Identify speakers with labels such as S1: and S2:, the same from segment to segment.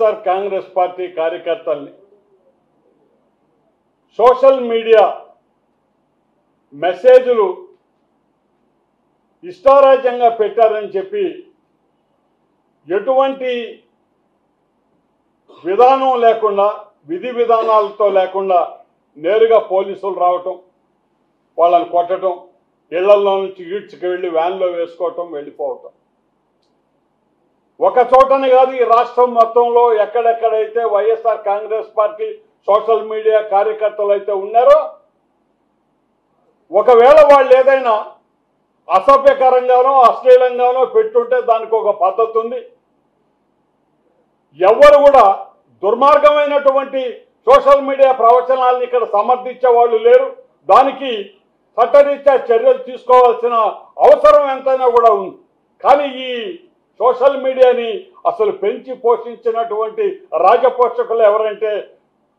S1: YSR Congress party కార్యకర్తల్ని social media మెసేజ్లు ఇష్టారాజ్యంగా పెట్టారని చెప్పి ఎటువంటి విధానం లేకుండా విధి విధానాలతో లేకుండా నేరుగా పోలీసులు రావటం, వాళ్ళని కొట్టడం, ఇళ్లలో నుంచి ఈడ్చుకు వెళ్ళి వ్యాన్లో వేసుకోవటం, వెళ్ళిపోవటం. ఒక చోటని కాదు, ఈ రాష్ట్రం మొత్తంలో ఎక్కడెక్కడైతే YSR Congress party social media కార్యకర్తలు అయితే ఉన్నారో, ఒకవేళ వాళ్ళు ఏదైనా అసభ్యకరంగానో అశ్లీలంగానో పెట్టుంటే దానికి ఒక పద్ధతి ఉంది. ఎవరు కూడా దుర్మార్గమైనటువంటి సోషల్ మీడియా ప్రవచనాలను ఇక్కడ సమర్థించే వాళ్ళు లేరు. దానికి చట్టరీత్యా చర్యలు తీసుకోవాల్సిన అవసరం ఎంతైనా కూడా ఉంది. కానీ ఈ సోషల్ మీడియాని అసలు పెంచి పోషించినటువంటి రాజపోషకులు ఎవరంటే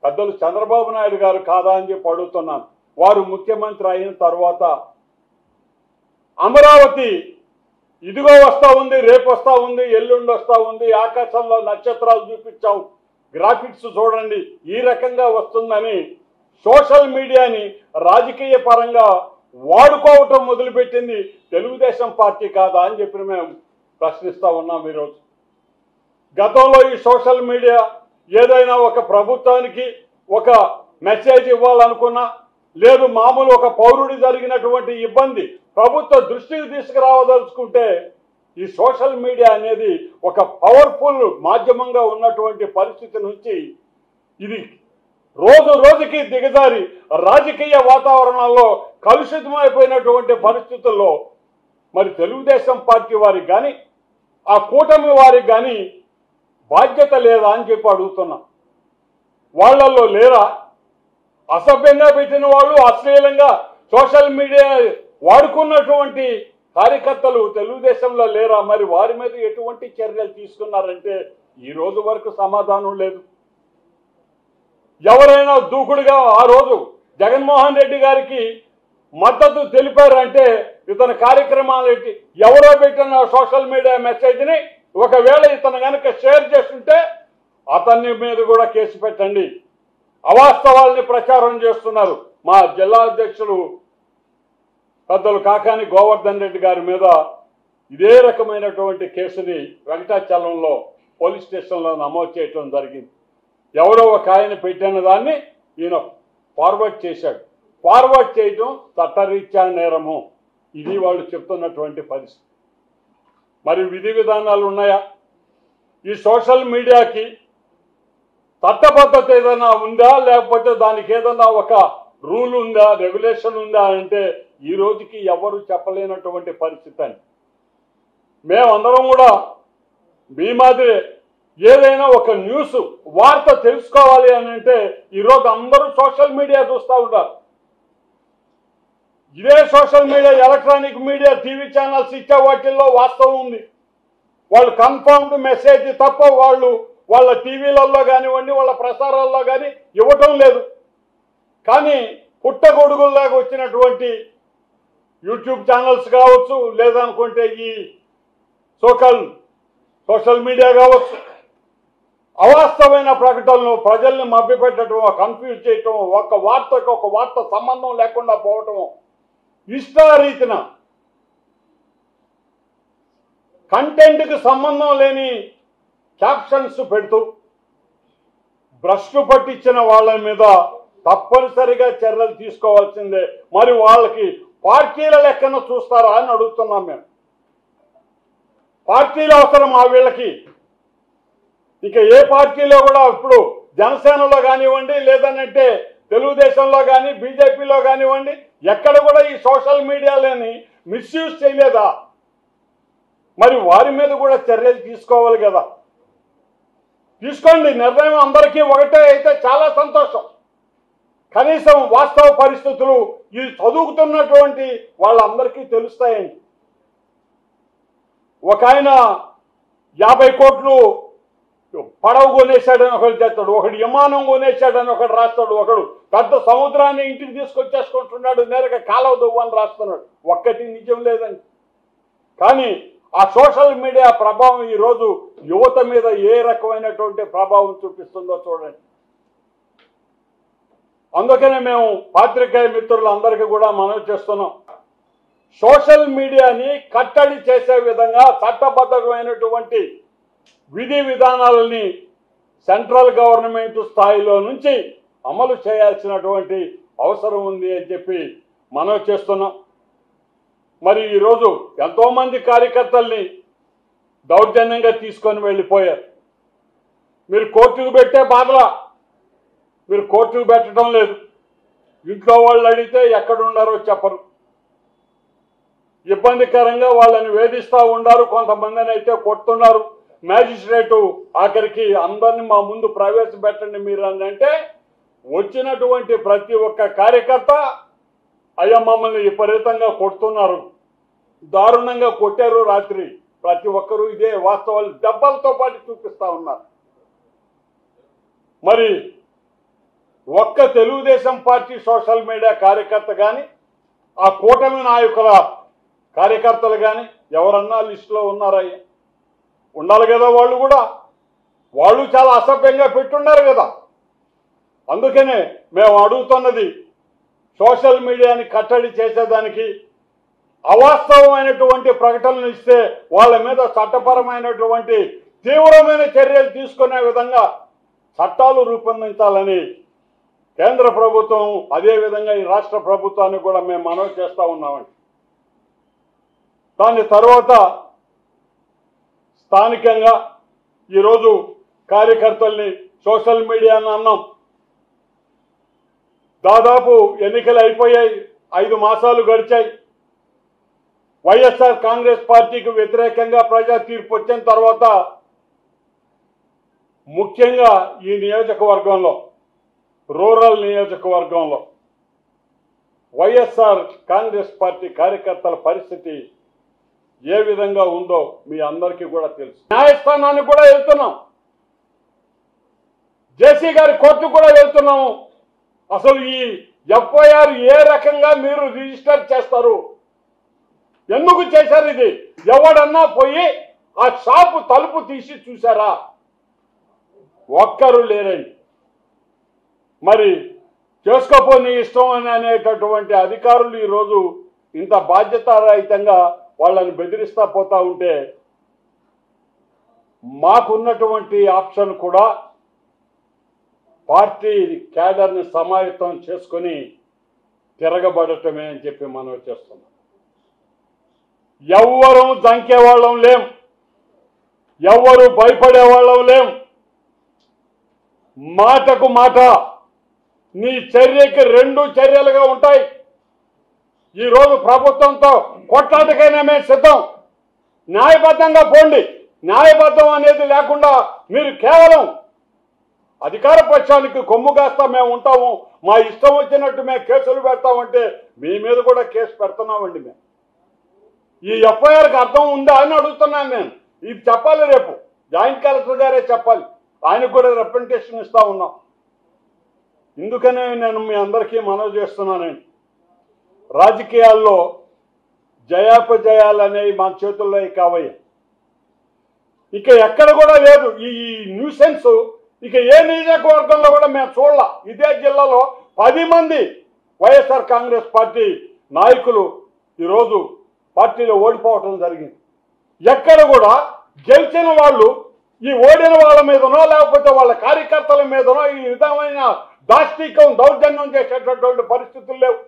S1: పెద్దలు చంద్రబాబు నాయుడు గారు కాదా అని చెప్పి అడుగుతున్నాను. వారు ముఖ్యమంత్రి అయిన తర్వాత అమరావతి ఇదిగో వస్తూ ఉంది, రేపు వస్తూ ఉంది, ఎల్లుండి వస్తూ ఉంది, ఆకాశంలో నక్షత్రాలు చూపించాం, గ్రాఫిక్స్ చూడండి, ఈ రకంగా వస్తుందని సోషల్ మీడియాని రాజకీయ పరంగా వాడుకోవటం మొదలుపెట్టింది తెలుగుదేశం పార్టీ కాదా అని చెప్పి మేము ప్రశ్నిస్తూ ఉన్నాం ఈరోజు. గతంలో ఈ సోషల్ మీడియా ఏదైనా ఒక ప్రభుత్వానికి ఒక మెసేజ్ ఇవ్వాలనుకున్నా, లేదు మామూలు ఒక పౌరుడి జరిగినటువంటి ఇబ్బంది ప్రభుత్వ దృష్టికి తీసుకురావదలుచుకుంటే ఈ సోషల్ మీడియా అనేది ఒక పవర్ఫుల్ మాధ్యమంగా ఉన్నటువంటి పరిస్థితి నుంచి ఇది రోజు రోజుకి దిగజారి రాజకీయ వాతావరణంలో కలుషితమైపోయినటువంటి పరిస్థితుల్లో మరి తెలుగుదేశం పార్టీ వారికి కానీ ఆ కూటమి వారికి కానీ బాధ్యత లేదా అని చెప్పి అడుగుతున్నా. వాళ్ళల్లో లేరా? అసభ్యంగా పెట్టిన వాళ్ళు, అశ్లీలంగా సోషల్ మీడియా వాడుకున్నటువంటి కార్యకర్తలు తెలుగుదేశంలో లేరా? మరి వారి మీద ఎటువంటి చర్యలు తీసుకున్నారంటే ఈ రోజు వరకు సమాధానం లేదు. ఎవరైనా దూకుడుగా ఆ రోజు జగన్మోహన్ రెడ్డి గారికి మద్దతు తెలిపారంటే ఇతని కార్యక్రమాలకి ఎవరో పెట్టిన సోషల్ మీడియా మెసేజ్ని ఒకవేళ ఇతను కనుక షేర్ చేస్తుంటే అతన్ని మీద కూడా కేసు పెట్టండి. అవాస్తవాల్ని ప్రచారం చేస్తున్నారు. మా జిల్లా అధ్యక్షులు పెద్దలు కాకాని గోవర్ధన్ రెడ్డి గారి మీద ఇదే రకమైనటువంటి కేసుని వెంకటాచలంలో పోలీస్ స్టేషన్లో నమోదు చేయటం జరిగింది. ఎవరో ఒక ఆయన పెట్టిన దాన్ని ఈయన ఫార్వర్డ్ చేశాడు. ఫార్వర్డ్ చేయటం చట్టరీత్యా నేరము. ఇది వాళ్ళు చెప్తున్నటువంటి పరిస్థితి. మరి విధి విధానాలు ఉన్నాయా? ఈ సోషల్ మీడియాకి చట్టబద్ధత ఏదైనా ఉందా, లేకపోతే దానికి ఏదైనా ఒక రూల్ ఉందా, రెగ్యులేషన్ ఉందా అంటే ఈ రోజుకి ఎవరు చెప్పలేనటువంటి పరిస్థితి అని. మేమందరం కూడా మీ మాదిరే ఏదైనా ఒక న్యూస్ వార్త తెలుసుకోవాలి అని అంటే ఈరోజు అందరూ సోషల్ మీడియా చూస్తూ ఉంటారు. ఇదే social media, electronic media, TV channels ఇచ్చే వాటిల్లో వాస్తవం ఉంది. వాళ్ళు కన్ఫర్మ్డ్ మెసేజ్ తప్ప వాళ్ళు వాళ్ళ టీవీలలో కానివ్వండి, వాళ్ళ ప్రసారాల్లో కానీ ఇవ్వటం లేదు. కానీ పుట్టగొడుగుల్లాగా వచ్చినటువంటి యూట్యూబ్ ఛానల్స్ కావచ్చు, లేదనుకుంటే ఈ సోషల్ మీడియా కావచ్చు, అవాస్తవమైన ప్రకటనలు ప్రజల్ని మభ్యపెట్టడం, కన్ఫ్యూజ్ చేయటం, ఒక వార్తకు ఒక వార్త సంబంధం లేకుండా పోవటం, ఇష్టారీతిన కంటెంట్కి సంబంధం లేని క్యాప్షన్స్ పెడుతూ భ్రష్టు పట్టించిన వాళ్ళ మీద తప్పనిసరిగా చర్యలు తీసుకోవాల్సిందే. మరి వాళ్ళకి పార్టీల లెక్కన చూస్తారా అని అడుగుతున్నాం మేము. పార్టీలు అవసరం ఆ వీళ్ళకి. ఇక ఏ పార్టీలో కూడా ఇప్పుడు జనసేనలో కానివ్వండి, లేదనంటే తెలుగుదేశంలో కానీ, బీజేపీలో కానివ్వండి, ఎక్కడ కూడా ఈ సోషల్ మీడియాలోని మిస్యూజ్ చేయలేదా? మరి వారి మీద కూడా చర్యలు తీసుకోవాలి కదా. తీసుకోండి, నిర్ణయం అందరికీ ఒకటే అయితే చాలా సంతోషం. కనీసం వాస్తవ పరిస్థితులు ఇది చదువుకుతున్నటువంటి వాళ్ళందరికీ తెలుస్తాయండి. ఒక ఆయన 50 కోట్లు పడవ కొనేశాడని ఒకడు చేస్తాడు, ఒకడు విమానం కొనేశాడని ఒకడు రాస్తాడు, ఒకడు పెద్ద సముద్రాన్ని ఇంటికి తీసుకొచ్చేసుకుంటున్నాడు, నేరుగా కాలువ దువ్వని రాస్తున్నాడు. ఒక్కటి నిజం లేదండి. కానీ ఆ సోషల్ మీడియా ప్రభావం ఈరోజు యువత మీద ఏ రకమైనటువంటి ప్రభావం చూపిస్తుందో చూడండి. అందుకనే మేము పాత్రికేయ మిత్రులందరికీ కూడా మనవి చేస్తున్నాం, సోషల్ మీడియాని కట్టడి చేసే విధంగా చట్టబద్ధమైనటువంటి విధి విధానాలని సెంట్రల్ గవర్నమెంట్ స్థాయిలో నుంచి అమలు చేయాల్సినటువంటి అవసరం ఉంది అని చెప్పి మనవి చేస్తున్నాం. మరి ఈరోజు ఎంతోమంది కార్యకర్తల్ని దౌర్జన్యంగా తీసుకొని వెళ్ళిపోయారు. మీరు కోర్టుకు పెట్టే బాధలా, మీరు కోర్టుకు పెట్టడం లేదు. ఇంట్లో వాళ్ళు అడిగితే ఎక్కడున్నారో చెప్పరు. ఇబ్బందికరంగా వాళ్ళని వేధిస్తూ ఉన్నారు, కొంతమందిని అయితే కొడుతున్నారు. మ్యాజిస్ట్రేటు ఆఖరికి అందరినీ మా ముందు ప్రవేశపెట్టండి మీరు అని అంటే వచ్చినటువంటి ప్రతి ఒక్క కార్యకర్త అయ్యా మమ్మల్ని విపరీతంగా కొడుతున్నారు, దారుణంగా కొట్టారు రాత్రి. ప్రతి ఒక్కరూ ఇదే వాస్తవాలు దెబ్బలతో పాటు చూపిస్తూ ఉన్నారు. మరి ఒక్క తెలుగుదేశం పార్టీ సోషల్ మీడియా కార్యకర్త కానీ ఆ కూటమి నాయకుల కార్యకర్తలు కానీ ఎవరన్నా లిస్టులో ఉన్నారయ్యా? ఉండాలి కదా. వాళ్ళు కూడా వాళ్ళు చాలా అసభ్యంగా పెట్టున్నారు కదా. అందుకనే మేము అడుగుతున్నది, సోషల్ మీడియాని కట్టడి చేసేదానికి అవాస్తవమైనటువంటి ప్రకటనలు ఇస్తే వాళ్ళ మీద చట్టపరమైనటువంటి తీవ్రమైన చర్యలు తీసుకునే విధంగా చట్టాలు రూపొందించాలని కేంద్ర ప్రభుత్వం, అదేవిధంగా ఈ రాష్ట్ర ప్రభుత్వాన్ని కూడా మేము మనవి చేస్తూ ఉన్నామండి. దాని తర్వాత స్థానికంగా ఈరోజు కార్యకర్తల్ని సోషల్ మీడియాని అన్నాం. దాదాపు ఎన్నికలు అయిపోయాయి, 5 మాసాలు గడిచాయి. వైఎస్ఆర్ కాంగ్రెస్ పార్టీకి వ్యతిరేకంగా ప్రజా తీర్పు వచ్చిన తర్వాత ముఖ్యంగా ఈ నియోజకవర్గంలో, రూరల్ నియోజకవర్గంలో వైఎస్ఆర్ కాంగ్రెస్ పార్టీ కార్యకర్తల పరిస్థితి ఏ విధంగా ఉందో మీ అందరికీ కూడా తెలుసు. న్యాయస్థానానికి కూడా వెళ్తున్నాం, జేసీ గారి కోర్టు కూడా వెళ్తున్నాము. అసలు ఈ ఎఫ్ఐఆర్ ఏ రకంగా మీరు రిజిస్టర్ చేస్తారు? ఎందుకు చేశారు ఇది? ఎవడన్నా పోయి ఆ షాపు తలుపు తీసి చూసారా? ఒక్కరు లేరండి. మరి చేసుకోపోని ఇష్టం అని అనేటటువంటి అధికారులు ఈరోజు ఇంత బాధ్యతారహితంగా వాళ్ళని బెదిరిస్తా పోతా ఉంటే మాకున్నటువంటి ఆప్షన్ కూడా పార్టీ క్యాడర్ని సమాయత్తం చేసుకొని తిరగబడటమే అని చెప్పి మనం చేస్తున్నాం. ఎవ్వరూ జంకేవాళ్ళం లేం, ఎవ్వరూ భయపడేవాళ్ళం లేం. మాటకు మాట, నీ చర్యకి 2 చర్యలుగా ఉంటాయి. ఈరోజు ప్రభుత్వంతో కొట్లాటకైనా మేము సిద్ధం. న్యాయబద్ధంగా పోండి. న్యాయబద్ధం అనేది లేకుండా మీరు కేవలం అధికార పక్షానికి కొమ్ము కాస్తా మేము ఉంటాము, మా ఇష్టం వచ్చినట్టు మేము కేసులు పెడతామంటే మీ మీద కూడా కేసు పెడుతున్నామండి. మేము ఈ ఎఫ్ఐఆర్కి అర్థం ఉందా అని అడుగుతున్నాను నేను. ఇది చెప్పాలి, రేపు జాయింట్ కలెక్టర్ గారే చెప్పాలి. ఆయనకు కూడా రిప్రజెంటేషన్ ఇస్తా ఉన్నాం. ఇందుకనే నేను మీ అందరికీ మనవి చేస్తున్నానండి, రాజకీయాల్లో జయాపజయాలు అనేవి మన చేతుల్లో కావయ్య. ఇక ఎక్కడ కూడా లేదు ఈ న్యూసెన్స్. ఇక ఏ నియోజకవర్గంలో కూడా మేము చూడాల. ఇదే జిల్లాలో 10 మంది వైఎస్ఆర్ కాంగ్రెస్ పార్టీ నాయకులు ఈరోజు పార్టీలో ఓడిపోవటం జరిగింది. ఎక్కడ కూడా గెలిచిన వాళ్ళు ఈ ఓడిన వాళ్ళ మీదనో లేకపోతే వాళ్ళ కార్యకర్తల మీదనో ఈ విధమైన దాష్టికం, దౌర్జన్యం చేసేటటువంటి పరిస్థితులు లేవు.